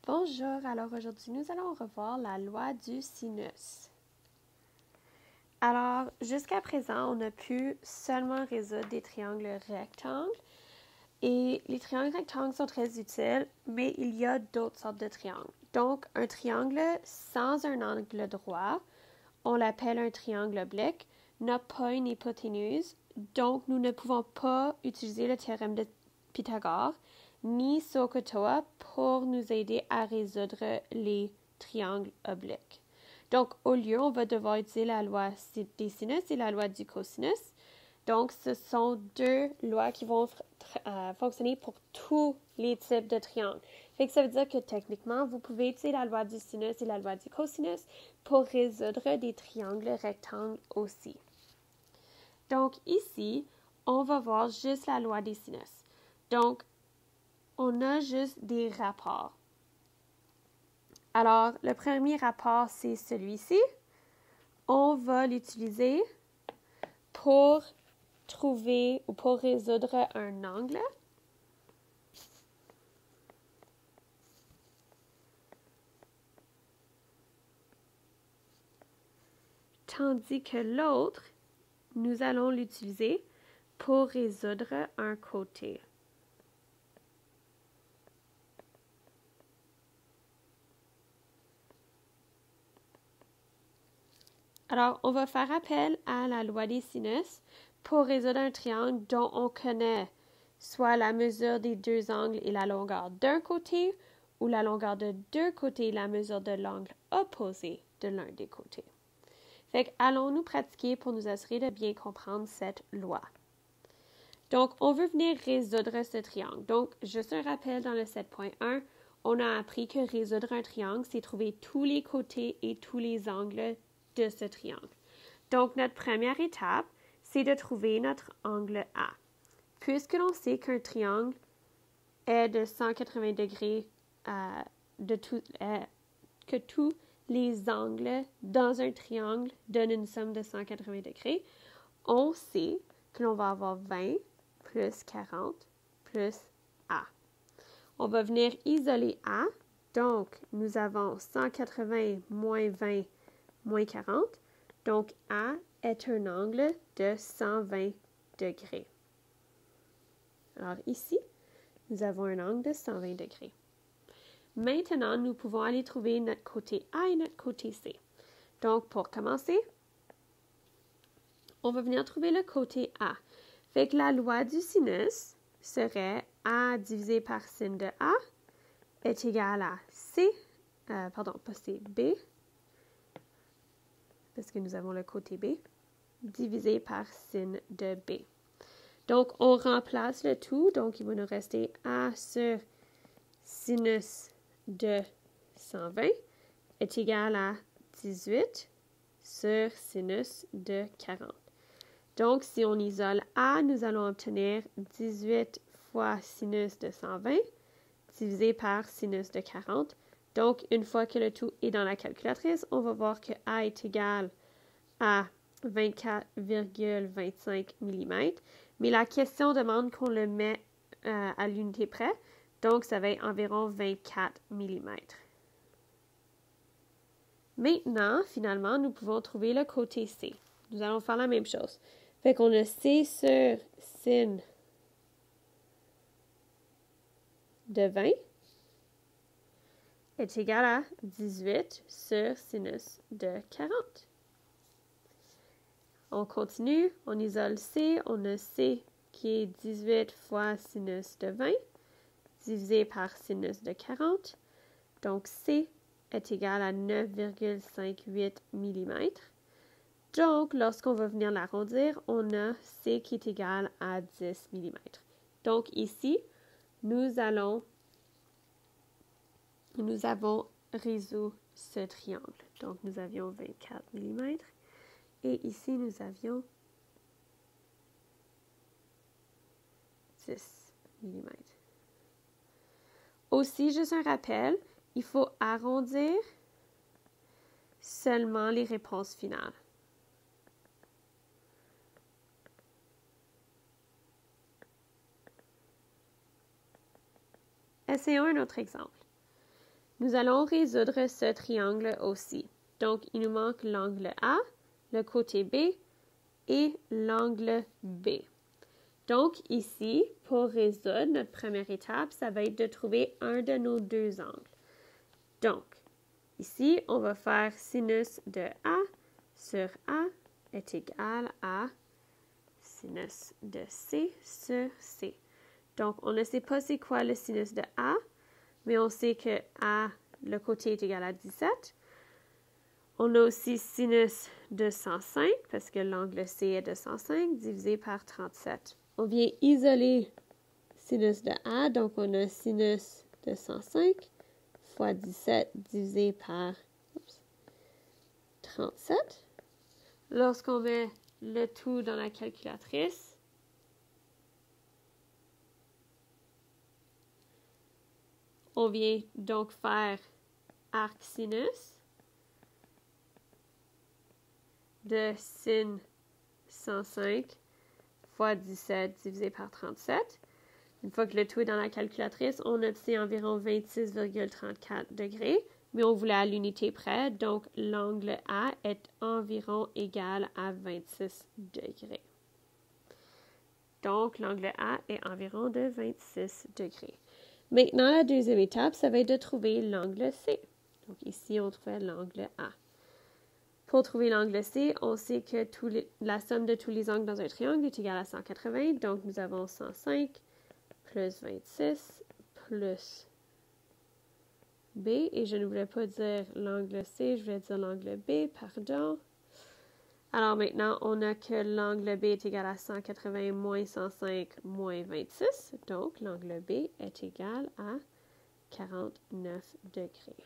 Bonjour, alors aujourd'hui nous allons revoir la loi du sinus. Alors, jusqu'à présent, on a pu seulement résoudre des triangles rectangles et les triangles rectangles sont très utiles, mais il y a d'autres sortes de triangles. Donc, un triangle sans un angle droit, on l'appelle un triangle oblique, n'a pas une hypoténuse, donc nous ne pouvons pas utiliser le théorème de Pythagore ni SOHCAHTOA pour nous aider à résoudre les triangles obliques. Donc, au lieu, on va devoir utiliser la loi des sinus et la loi du cosinus. Donc, ce sont deux lois qui vont fonctionner pour tous les types de triangles. Fait que ça veut dire que techniquement, vous pouvez utiliser la loi du sinus et la loi du cosinus pour résoudre des triangles rectangles aussi. Donc, ici, on va voir juste la loi des sinus. Donc, on a juste des rapports. Alors, le premier rapport, c'est celui-ci. On va l'utiliser pour trouver ou pour résoudre un angle. Tandis que l'autre, nous allons l'utiliser pour résoudre un côté. Alors, on va faire appel à la loi des sinus pour résoudre un triangle dont on connaît soit la mesure des deux angles et la longueur d'un côté, ou la longueur de deux côtés et la mesure de l'angle opposé de l'un des côtés. Fait que allons-nous pratiquer pour nous assurer de bien comprendre cette loi. Donc, on veut venir résoudre ce triangle. Donc, juste un rappel dans le 7.1, on a appris que résoudre un triangle, c'est trouver tous les côtés et tous les angles de ce triangle. Donc, notre première étape, c'est de trouver notre angle A. Puisque l'on sait qu'un triangle est de 180 degrés, que tous les angles dans un triangle donnent une somme de 180 degrés, on sait que l'on va avoir 20 plus 40 plus A. On va venir isoler A. Donc, nous avons 180 moins 20 moins 40. Donc, A est un angle de 120 degrés. Alors ici, nous avons un angle de 120 degrés. Maintenant, nous pouvons aller trouver notre côté A et notre côté C. Donc, pour commencer, on va venir trouver le côté A. Fait que la loi du sinus serait A divisé par sin de A est égal à C, pas C, B, parce que nous avons le côté B, divisé par sin de B. Donc, on remplace le tout, donc il va nous rester A sur sinus de 120 est égal à 18 sur sinus de 40. Donc, si on isole A, nous allons obtenir 18 fois sinus de 120 divisé par sinus de 40. Donc, une fois que le tout est dans la calculatrice, on va voir que A est égal à 24,25 mm. Mais la question demande qu'on le met à l'unité près. Donc, ça va être environ 24 mm. Maintenant, finalement, nous pouvons trouver le côté C. Nous allons faire la même chose. Fait qu'on a C sur sin de 20 est égal à 18 sur sinus de 40. On continue, on isole C, on a C qui est 18 fois sinus de 20 divisé par sinus de 40. Donc, C est égal à 9,58 mm. Donc, lorsqu'on va venir l'arrondir, on a C qui est égal à 10 mm. Donc, ici, nous avons résolu ce triangle. Donc, nous avions 24 mm. Et ici, nous avions 10 mm. Aussi, juste un rappel, il faut arrondir seulement les réponses finales. Essayons un autre exemple. Nous allons résoudre ce triangle aussi. Donc, il nous manque l'angle A, le côté B et l'angle B. Donc, ici, pour résoudre notre première étape, ça va être de trouver un de nos deux angles. Donc, ici, on va faire sinus de A sur A est égal à sinus de C sur C. Donc, on ne sait pas c'est quoi le sinus de A, mais on sait que A, le côté est égal à 17. On a aussi sinus de 105, parce que l'angle C est de 105, divisé par 37. On vient isoler sinus de A, donc on a sinus de 105 fois 17 divisé par 37. Lorsqu'on met le tout dans la calculatrice, on vient donc faire arc sinus de sin 105 fois 17 divisé par 37. Une fois que le tout est dans la calculatrice, on obtient environ 26,34 degrés, mais on voulait à l'unité près, donc l'angle A est environ égal à 26 degrés. Donc, l'angle A est environ de 26 degrés. Maintenant, la deuxième étape, ça va être de trouver l'angle C. Donc, ici, on trouvait l'angle A. Pour trouver l'angle C, on sait que la somme de tous les angles dans un triangle est égale à 180. Donc, nous avons 105 plus 26 plus B. Et je ne voulais pas dire l'angle C, je voulais dire l'angle B, pardon. Alors maintenant, on a que l'angle B est égal à 180 moins 105 moins 26. Donc, l'angle B est égal à 49 degrés.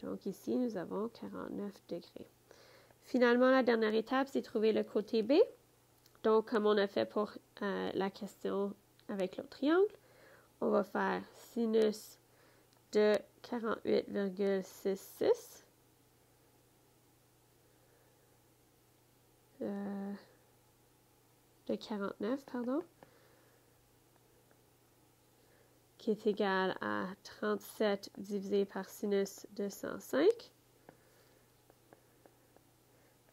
Donc ici, nous avons 49 degrés. Finalement, la dernière étape, c'est trouver le côté B. Donc, comme on a fait pour la question avec l'autre triangle, on va faire sinus de 48,66 de 49, pardon, qui est égal à 37 divisé par sinus de 105.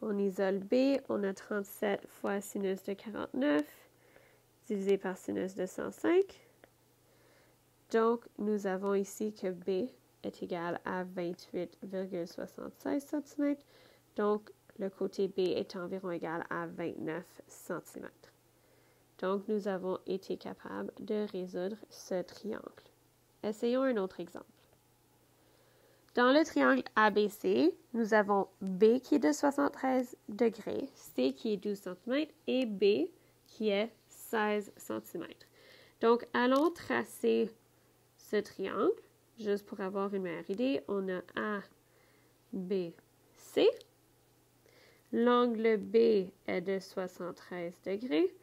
On isole B, on a 37 fois sinus de 49 divisé par sinus de 105. Donc, nous avons ici que B est égal à 28,76 cm. Donc, le côté B est environ égal à 29 cm. Donc, nous avons été capables de résoudre ce triangle. Essayons un autre exemple. Dans le triangle ABC, nous avons B qui est de 73 degrés, C qui est 12 cm et B qui est 16 cm. Donc, allons tracer ce triangle, juste pour avoir une meilleure idée. On a A, B, C. L'angle B est de 73 degrés.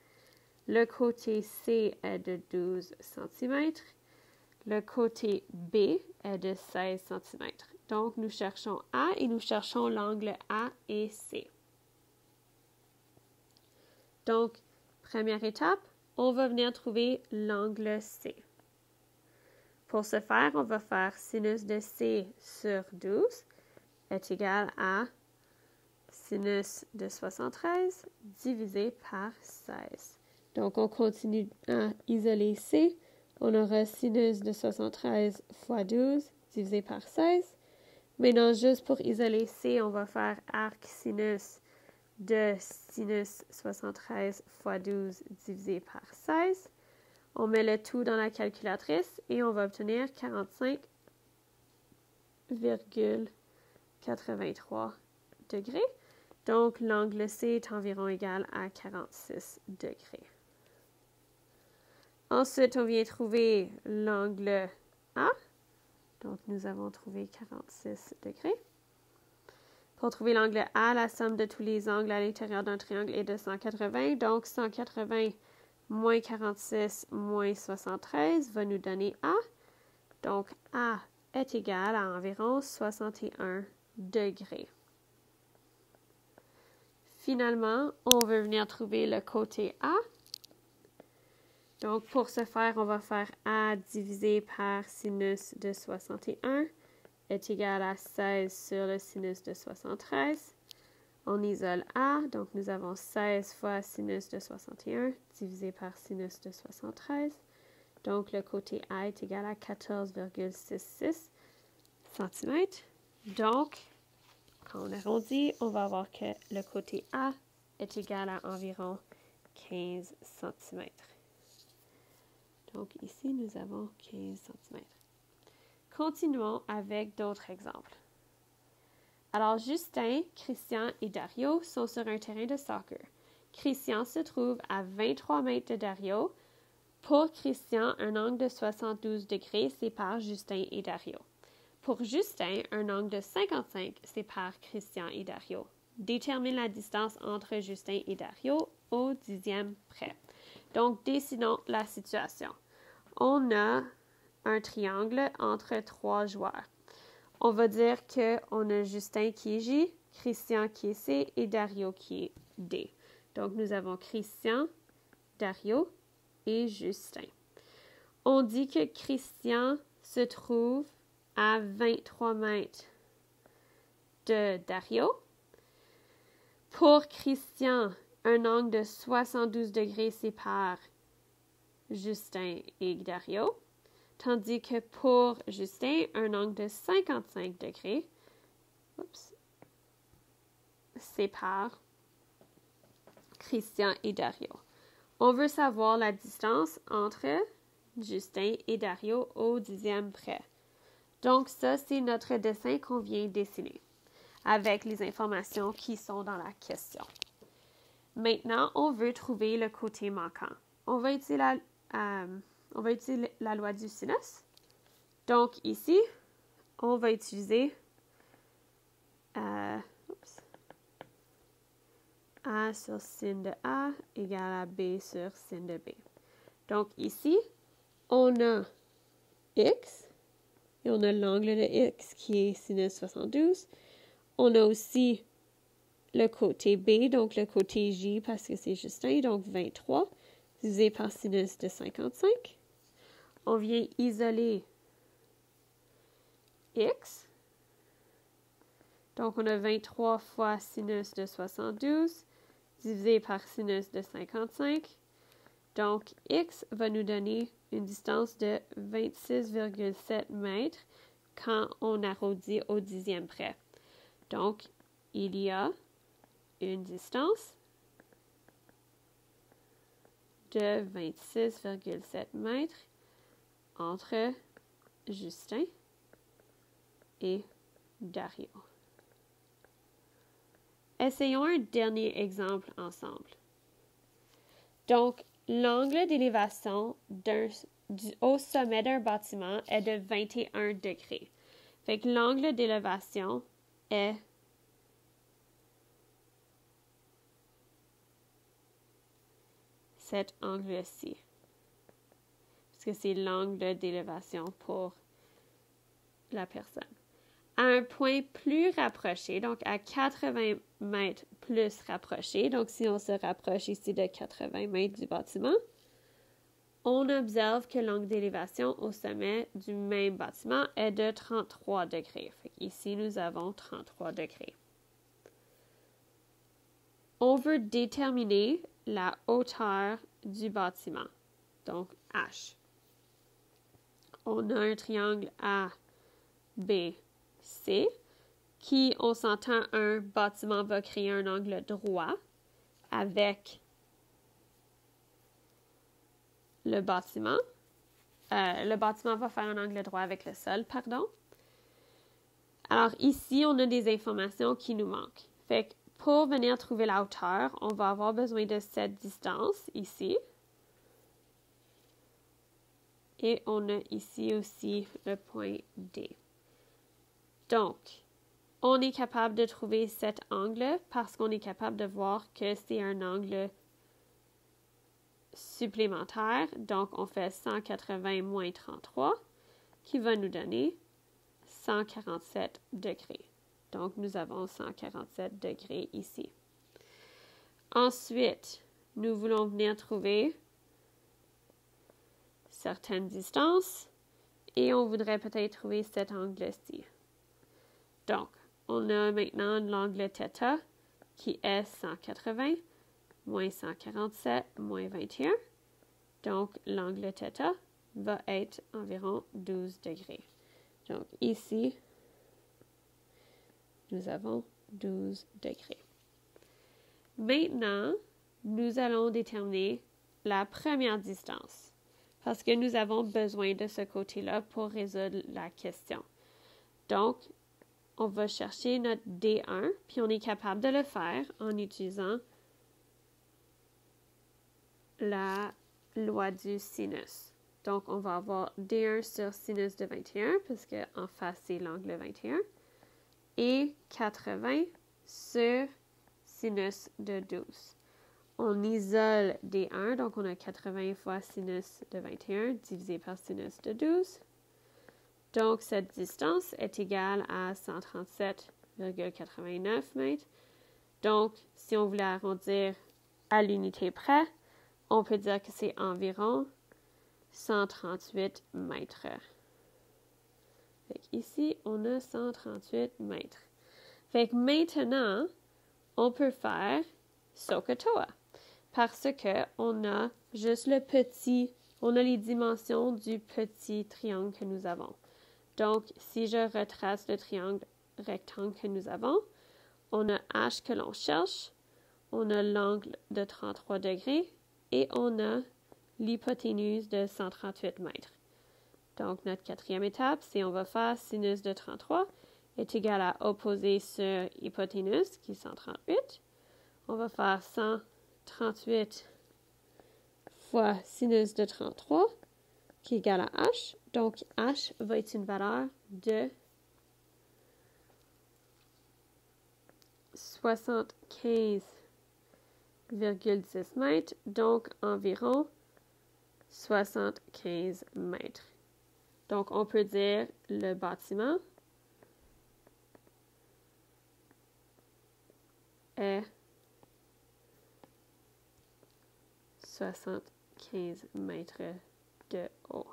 Le côté C est de 12 cm. Le côté B est de 16 cm. Donc, nous cherchons A et nous cherchons l'angle A et C. Donc, première étape, on va venir trouver l'angle C. Pour ce faire, on va faire sinus de C sur 12 est égal à sinus de 73 divisé par 16. Donc, on continue à isoler C. On aura sinus de 73 fois 12 divisé par 16. Maintenant, juste pour isoler C, on va faire arc sinus de sinus 73 fois 12 divisé par 16. On met le tout dans la calculatrice et on va obtenir 45,83 degrés. Donc, l'angle C est environ égal à 46 degrés. Ensuite, on vient trouver l'angle A. Donc, nous avons trouvé 46 degrés. Pour trouver l'angle A, la somme de tous les angles à l'intérieur d'un triangle est de 180. Donc, 180 moins 46 moins 73 va nous donner A. Donc, A est égal à environ 61 degrés. Finalement, on veut venir trouver le côté A. Donc, pour ce faire, on va faire A divisé par sinus de 61 est égal à 16 sur le sinus de 73. On isole A, donc nous avons 16 fois sinus de 61 divisé par sinus de 73. Donc, le côté A est égal à 14,66 cm. Donc, quand on arrondit, on va voir que le côté A est égal à environ 15 cm. Donc, ici, nous avons 15 cm. Continuons avec d'autres exemples. Alors, Justin, Christian et Dario sont sur un terrain de soccer. Christian se trouve à 23 mètres de Dario. Pour Christian, un angle de 72 degrés sépare Justin et Dario. Pour Justin, un angle de 55 sépare Christian et Dario. Détermine la distance entre Justin et Dario au dixième près. Donc, dessinons la situation. On a un triangle entre trois joueurs. On va dire qu'on a Justin qui est J, Christian qui est C et Dario qui est D. Donc, nous avons Christian, Dario et Justin. On dit que Christian se trouve à 23 mètres de Dario. Pour Christian, un angle de 72 degrés sépare Justin et Dario, tandis que pour Justin, un angle de 55 degrés sépare Christian et Dario. On veut savoir la distance entre Justin et Dario au dixième près. Donc ça, c'est notre dessin qu'on vient dessiner avec les informations qui sont dans la question. Maintenant, on veut trouver le côté manquant. On va utiliser la loi du sinus. Donc ici, on va utiliser A sur sin de A égale à B sur sin de B. Donc ici, on a X et on a l'angle de X qui est sinus 72. On a aussi le côté B, donc le côté J parce que c'est Justin, donc 23 divisé par sinus de 55. On vient isoler X. Donc, on a 23 fois sinus de 72 divisé par sinus de 55. Donc, X va nous donner une distance de 26,7 mètres quand on arrondit au dixième près. Donc, il y a une distance de 26,7 mètres entre Justin et Dario. Essayons un dernier exemple ensemble. Donc, l'angle d'élévation au sommet d'un bâtiment est de 21 degrés. Fait que l'angle d'élévation est cet angle-ci. Parce que c'est l'angle d'élévation pour la personne. À un point plus rapproché, donc à 80 mètres plus rapproché, donc si on se rapproche ici de 80 mètres du bâtiment, on observe que l'angle d'élévation au sommet du même bâtiment est de 33 degrés. Fait ici, nous avons 33 degrés. On veut déterminer la hauteur du bâtiment, donc H. On a un triangle A, B, C, qui, on s'entend, un bâtiment va créer un angle droit avec le bâtiment. Le bâtiment va faire un angle droit avec le sol, pardon. Alors ici, on a des informations qui nous manquent. Fait que pour venir trouver la hauteur, on va avoir besoin de cette distance ici. Et on a ici aussi le point D. Donc, on est capable de trouver cet angle parce qu'on est capable de voir que c'est un angle supplémentaire. Donc, on fait 180 moins 33 qui va nous donner 147 degrés. Donc, nous avons 147 degrés ici. Ensuite, nous voulons venir trouver certaine distance et on voudrait peut-être trouver cet angle-ci. Donc, on a maintenant l'angle θ qui est 180 moins 147 moins 21. Donc, l'angle θ va être environ 12 degrés. Donc, ici, nous avons 12 degrés. Maintenant, nous allons déterminer la première distance parce que nous avons besoin de ce côté-là pour résoudre la question. Donc, on va chercher notre D1, puis on est capable de le faire en utilisant la loi du sinus. Donc, on va avoir D1 sur sinus de 21, puisque en face, c'est l'angle 21, et 80 sur sinus de 12. On isole D1, donc on a 80 fois sinus de 21 divisé par sinus de 12. Donc, cette distance est égale à 137,89 mètres. Donc, si on voulait arrondir à l'unité près, on peut dire que c'est environ 138 mètres. Fait ici, on a 138 mètres. Fait que maintenant, on peut faire SOHCAHTOA parce que on a juste on a les dimensions du petit triangle que nous avons. Donc, si je retrace le triangle rectangle que nous avons, on a H que l'on cherche, on a l'angle de 33 degrés et on a l'hypoténuse de 138 mètres. Donc, notre quatrième étape, c'est on va faire sinus de 33 est égal à opposé sur hypoténuse, qui est 138. On va faire 138 fois sinus de 33, qui est égal à H. Donc, H va être une valeur de 75,10 mètres, donc environ 75 mètres. Donc, on peut dire le bâtiment est 75 mètres de haut.